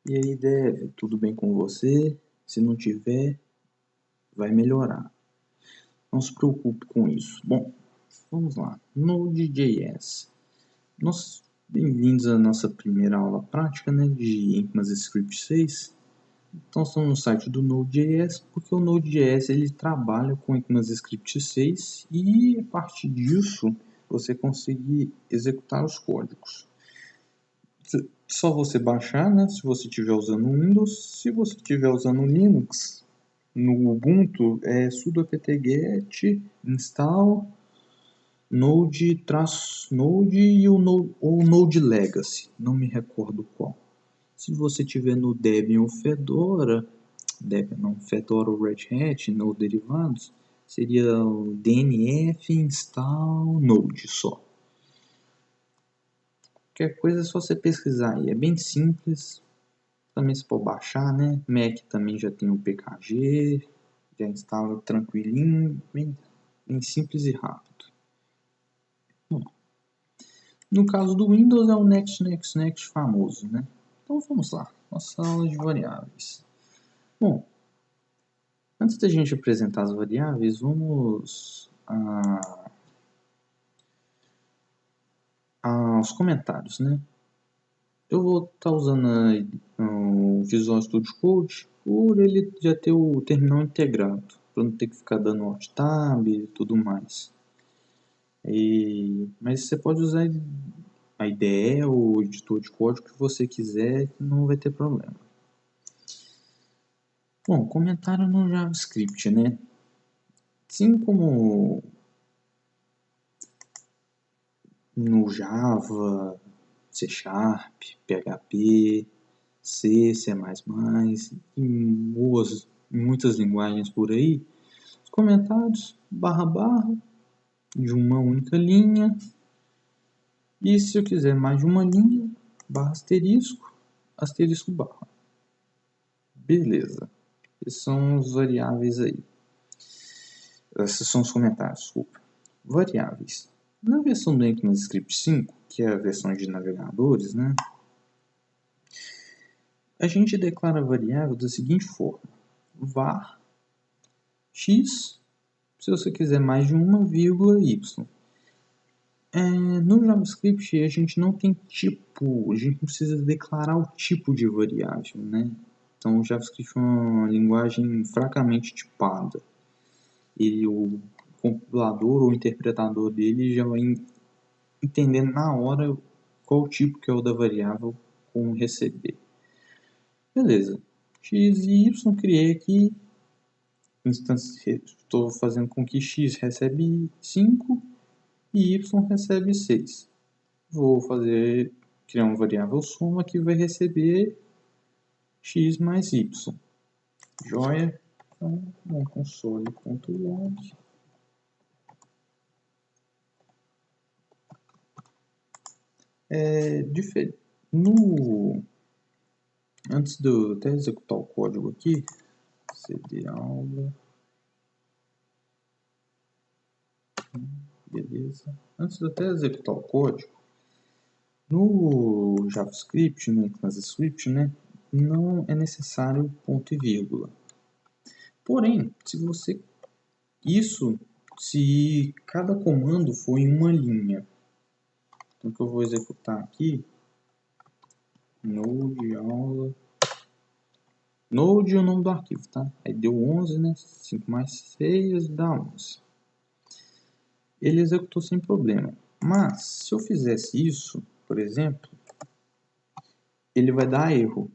E aí, Dev, tudo bem com você? Se não tiver, vai melhorar. Não se preocupe com isso. Bom, vamos lá. Node.js. Bem-vindos à nossa primeira aula prática, né, de ECMAScript 6. Então, estamos no site do Node.js, porque o Node.js ele trabalha com ECMAScript 6 e, a partir disso, você consegue executar os códigos. Só você baixar, né, se você estiver usando Windows. Se você estiver usando Linux, no Ubuntu é sudo apt-get install node-node e o node legacy, não me recordo qual. Se você tiver no Debian ou Fedora, Fedora ou Red Hat, ou derivados, seria o dnf install node só. Qualquer coisa é só você pesquisar aí, é bem simples. Também se pode baixar, né? Mac também já tem o PKG, já instala tranquilinho, bem simples e rápido. Bom, no caso do Windows é o next famoso, né? Então vamos lá, nossa aula de variáveis. Bom, antes da gente apresentar as variáveis, vamos aos comentários, né? Eu vou estar usando o Visual Studio Code por ele já ter o terminal integrado, para não ter que ficar dando Alt Tab e tudo mais. Mas você pode usar a IDE ou o editor de código que você quiser, não vai ter problema. Bom, comentário no JavaScript, né? Assim como no Java, C Sharp, PHP, C, C++ e muitas linguagens por aí, os comentários // de uma única linha, e se eu quiser mais de uma linha, ***, asterisco barra. Beleza. Essas são as variáveis aí. Esses são os comentários, desculpa. Variáveis. Na versão do ECMAScript 5, que é a versão de navegadores, né? A gente declara a variável da seguinte forma. var x, se você quiser mais de uma, vírgula y. No JavaScript a gente não tem tipo, a gente não precisa declarar o tipo de variável, né? Então o JavaScript é uma linguagem fracamente tipada. O compilador ou interpretador dele já vai entendendo na hora qual tipo que é o da variável com receber. Beleza. X e y criei aqui. Estou fazendo com que x recebe 5 e y recebe 6. Vou criar uma variável soma que vai receber x mais y. Joia. Então, no console.log. Antes de eu até executar o código aqui, cd aula. Beleza. Antes de eu até executar o código, no JavaScript, no ECMAScript, né, não é necessário ponto e vírgula. Porém, se cada comando for em uma linha, então o que eu vou executar aqui, node aula, node é o nome do arquivo, tá? Aí deu 11, né? 5 mais 6 dá 11. Ele executou sem problema. Mas, se eu fizesse isso, por exemplo, ele vai dar erro,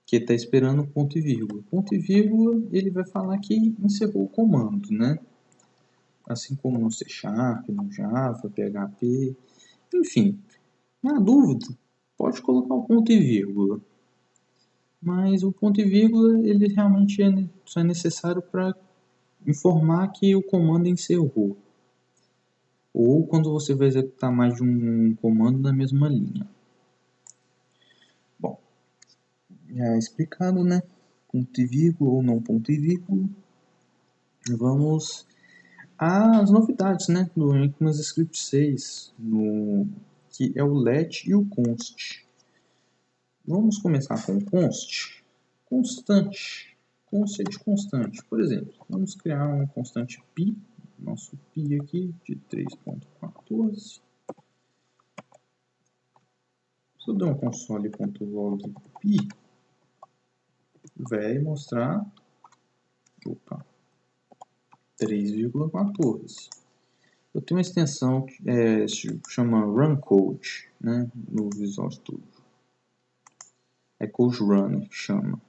que está esperando ponto e vírgula. Ponto e vírgula, ele vai falar que encerrou o comando, né? Assim como no C Sharp, no Java, PHP, enfim. Na dúvida, pode colocar o ponto e vírgula. Mas o ponto e vírgula, ele realmente só é necessário para informar que o comando encerrou. Ou quando você vai executar mais de um comando na mesma linha. Bom, já explicado, né? Ponto e vírgula ou não ponto e vírgula. Vamos às novidades, né? Do ECMAScript 6, que é o let e o const. Vamos começar com const. Constante. Const é de constante. Por exemplo, vamos criar uma constante π. Nosso π aqui de 3.14. Se eu der um console.log π, vai mostrar 3,14. Eu tenho uma extensão que chama runcode, né, no Visual Studio. É Code Runner que chama.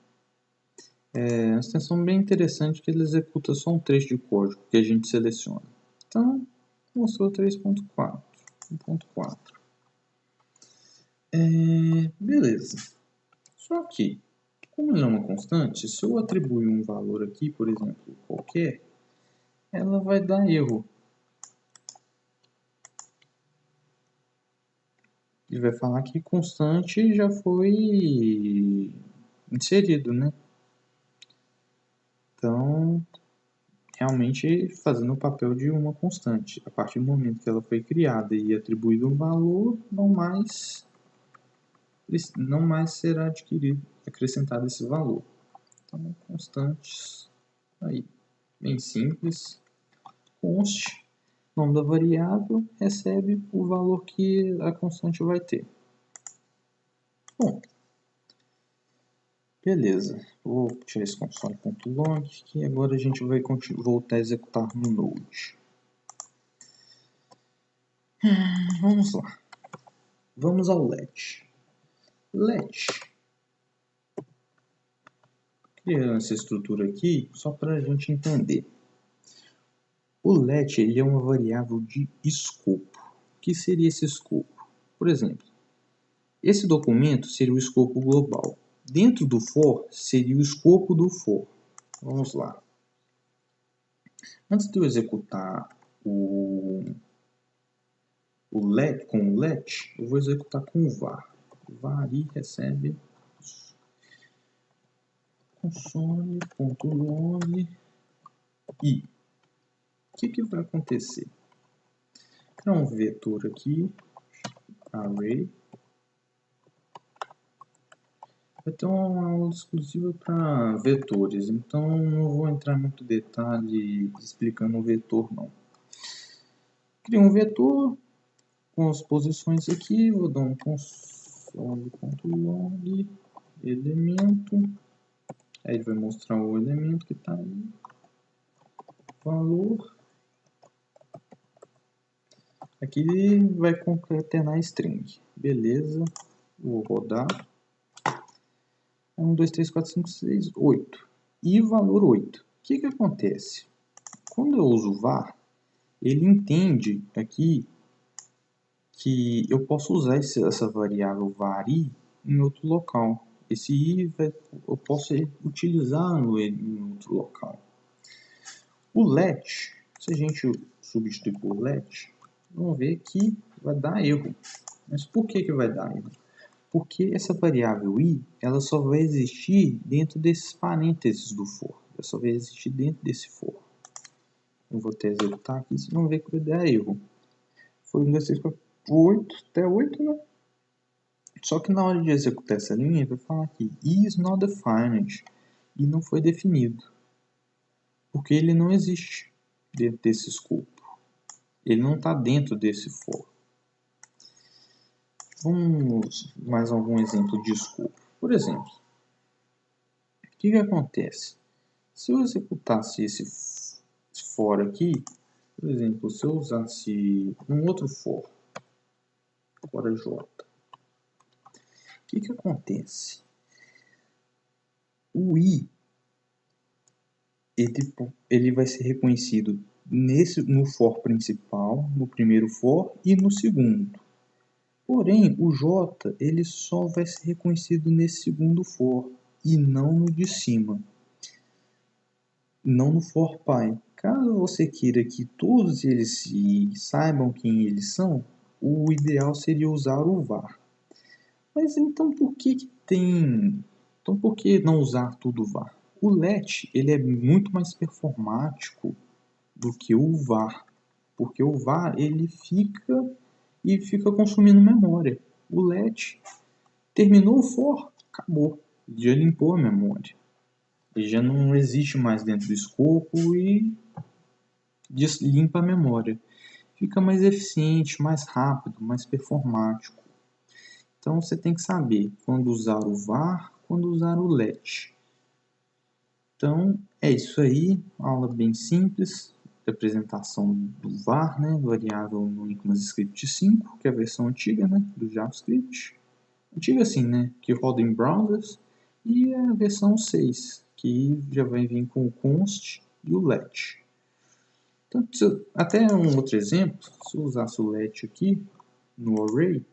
É uma extensão bem interessante que ele executa só um trecho de código que a gente seleciona. Então, mostrou 3.4, 1.4. Beleza. Só que, como ele é uma constante, se eu atribuir um valor aqui, por exemplo, qualquer, ela vai dar erro. Ele vai falar que constante já foi inserido, né? Então, realmente fazendo o papel de uma constante. A partir do momento que ela foi criada e atribuído um valor, não mais será acrescentado esse valor. Então, constantes, aí, bem simples. Const, nome da variável, recebe o valor que a constante vai ter. Bom, beleza. Vou tirar esse console.log, que agora a gente vai voltar a executar no Node. Vamos lá. Vamos ao let. Let. Criando essa estrutura aqui, só para a gente entender. O let ele é uma variável de escopo. O que seria esse escopo? Por exemplo, esse documento seria o escopo global. Dentro do for, seria o escopo do for. Vamos lá. Antes de eu executar o let, com o let, eu vou executar com o var. Var e recebe console.log i. O que vai acontecer? Criar um vetor aqui, array. Vai ter uma aula exclusiva para vetores, então não vou entrar em muito detalhe explicando o vetor não. Crio um vetor com as posições aqui, vou dar um console.log elemento, aí ele vai mostrar o elemento que está aí, valor. Aqui ele vai concatenar string. Beleza. Vou rodar. 1, 2, 3, 4, 5, 6, 8. E valor 8. O que acontece? Quando eu uso var, ele entende aqui que eu posso usar essa variável var i em outro local. Esse i eu posso utilizá-lo em outro local. O let, se a gente substituir por let, vamos ver que vai dar erro. Mas por que vai dar erro? Porque essa variável i, ela só vai existir dentro desses parênteses do for. Ela só vai existir dentro desse for. Eu vou até executar aqui, vocês vão ver que vai dar erro. Foi 1, 2, 3, 4, 8, até 8, né? Só que na hora de executar essa linha, vai falar aqui, is not defined, e não foi definido. Porque ele não existe dentro desse escopo. Ele não está dentro desse for. Vamos mais algum exemplo de escopo. Por exemplo, o que acontece? Se eu executasse esse for aqui, por exemplo, se eu usasse um outro for, agora j, o que acontece? O i ele vai ser reconhecido no for principal, no primeiro for e no segundo. Porém, o j ele só vai ser reconhecido nesse segundo for e não no de cima. Não no for pi. Caso você queira que todos eles saibam quem eles são, o ideal seria usar o var. Mas então por que não usar tudo var? O let ele é muito mais performático do que o var, porque o var ele fica consumindo memória. O let Terminou o for, acabou. Já limpou a memória. Ele já não existe mais dentro do escopo e limpa a memória. Fica mais eficiente, mais rápido, mais performático. Então você tem que saber quando usar o var, quando usar o let. Então é isso aí, aula bem simples, de apresentação do var, né, variável no ECMAScript 5, que é a versão antiga, né, do JavaScript. Antiga assim, né, que roda em browsers, e a versão 6, que já vai vir com o const e o let. Então, até um outro exemplo, se eu usasse o let aqui no array,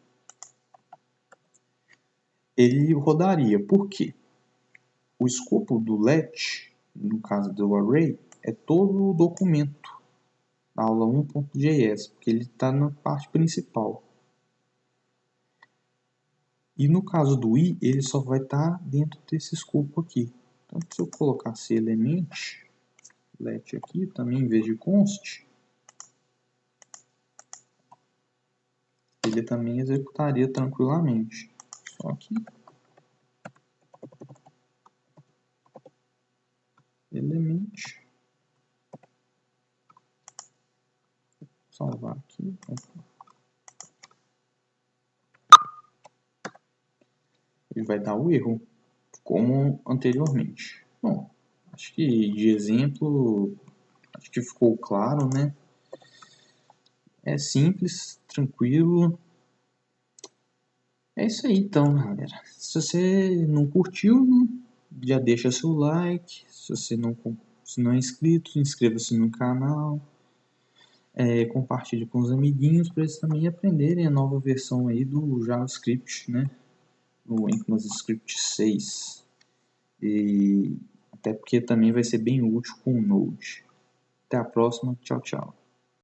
ele rodaria. Por quê? O escopo do let, no caso do array, é todo o documento da aula 1.js, porque ele está na parte principal. E no caso do i, ele só vai estar dentro desse escopo aqui. Então, se eu colocasse element, let aqui, também em vez de const, ele também executaria tranquilamente. Só que element, salvar aqui, ele vai dar o erro, como anteriormente. Bom, acho que de exemplo, acho que ficou claro, né? É simples, tranquilo. É isso aí então, galera. Se você não curtiu, né, já deixa seu like. Se você não é inscrito, inscreva-se no canal. Compartilhe com os amiguinhos para eles também aprenderem a nova versão aí do JavaScript, né? No ECMAScript 6. E até porque também vai ser bem útil com o Node. Até a próxima. Tchau, tchau.